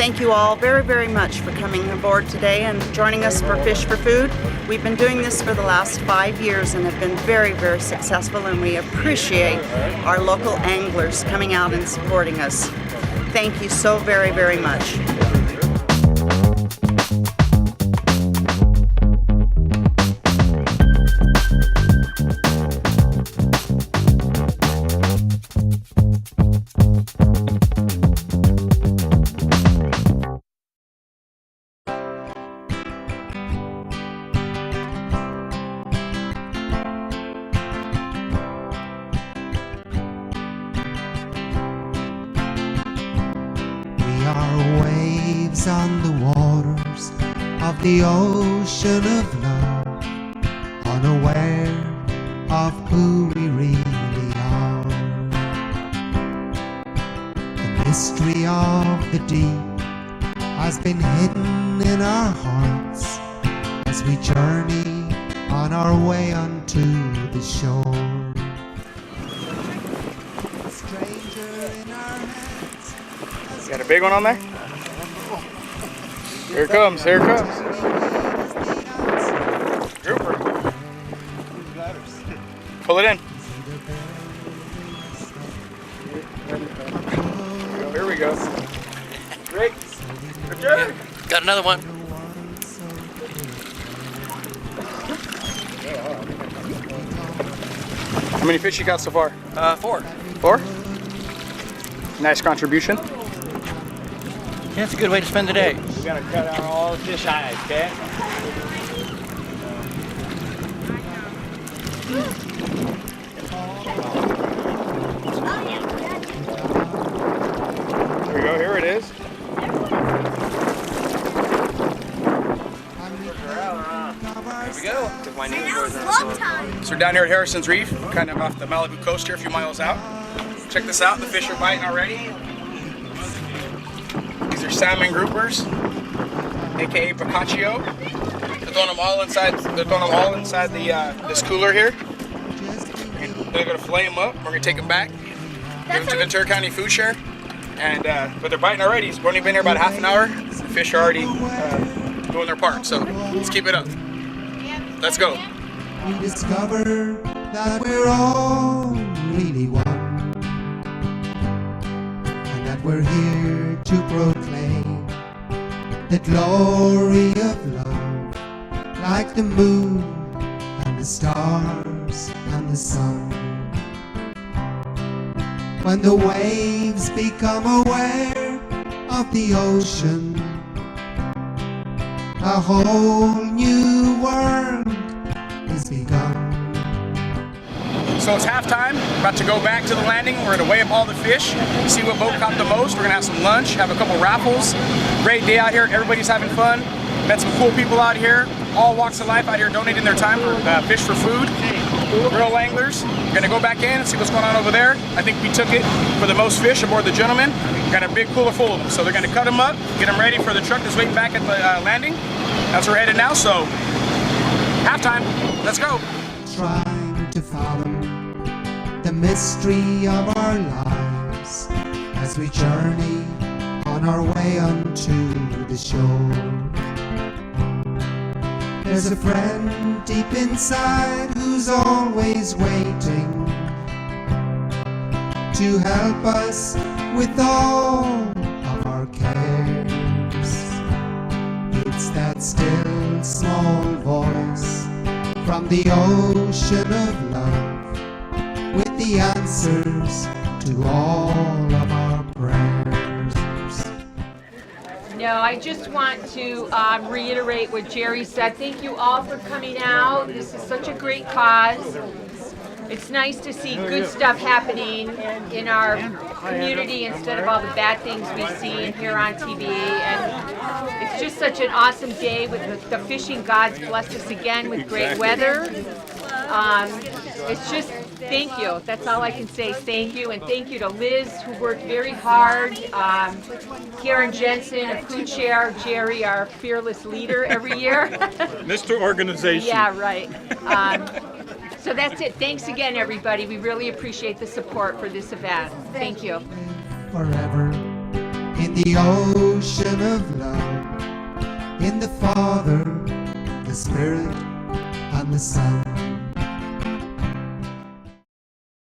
thank you all very, very much for coming aboard today and joining us for Fish for Food. We've been doing this for the last 5 years and have been very, very successful, and we appreciate our local anglers coming out and supporting us. Thank you so very, very much. Waves on the waters of the ocean of love, unaware of who we really are. The mystery of the deep has been hidden in our hearts as we journey on our way unto the shore. A stranger in our hands. Got a big one on there? Here it comes, here it comes. Grouper. Pull it in. Here we go. Great. Good job. Got another one. How many fish you got so far? 4. 4? Nice contribution. Yeah, it's a good way to spend the day. We gotta cut out all the fish eyes, okay? Here we go, here it is. There we go. Took my name for So we're down here at Harrison's Reef, kind of off the Malibu coast here, a few miles out. Check this out, the fish are biting already. These are salmon groupers, aka Boccaccio. They're throwing them all inside. They're throwing them all inside the this cooler here. They're gonna fillet them up. We're gonna take them back, give them to Ventura County Food Share, and but they're biting already. We've only been here about half an hour. The fish are already doing their part. So let's keep it up. Let's go. We discover that we're all really one, and that we're here to proclaim the glory of love, like the moon and the stars and the sun. When the waves become aware of the ocean, a whole new world is begun. So it's halftime, about to go back to the landing. We're gonna weigh up all the fish, see what boat caught the most. We're gonna have some lunch, have a couple raffles. Great day out here, everybody's having fun. Met some cool people out here, all walks of life out here donating their time for Fish for Food. Real anglers. We're gonna go back in and see what's going on over there. I think we took it for the most fish aboard the Gentleman. Got a big cooler full of them. So they're gonna cut them up, get them ready for the truck that's waiting back at the landing. That's where we're headed now, so halftime, let's go. Trying to fathom the mystery of our lives as we journey on our way unto the shore. There's a friend deep inside who's always waiting to help us with all of our cares. It's that still small voice from the ocean of love, with the answers to all of our prayers. No, I just want to reiterate what Jerry said. Thank you all for coming out. This is such a great cause. It's nice to see good stuff happening in our community instead of all the bad things we see here on TV. And it's just such an awesome day with the fishing gods blessed us again with great weather. It's just, thank you. That's all I can say. Thank you. And thank you to Liz, who worked very hard. Karen Jensen, a food chair. Jerry, our fearless leader every year. Mr. Organization. Yeah, right. So that's it. Thanks again, everybody. We really appreciate the support for this event. Thank you. Forever in the ocean of love, in the Father, the Spirit, and the Son.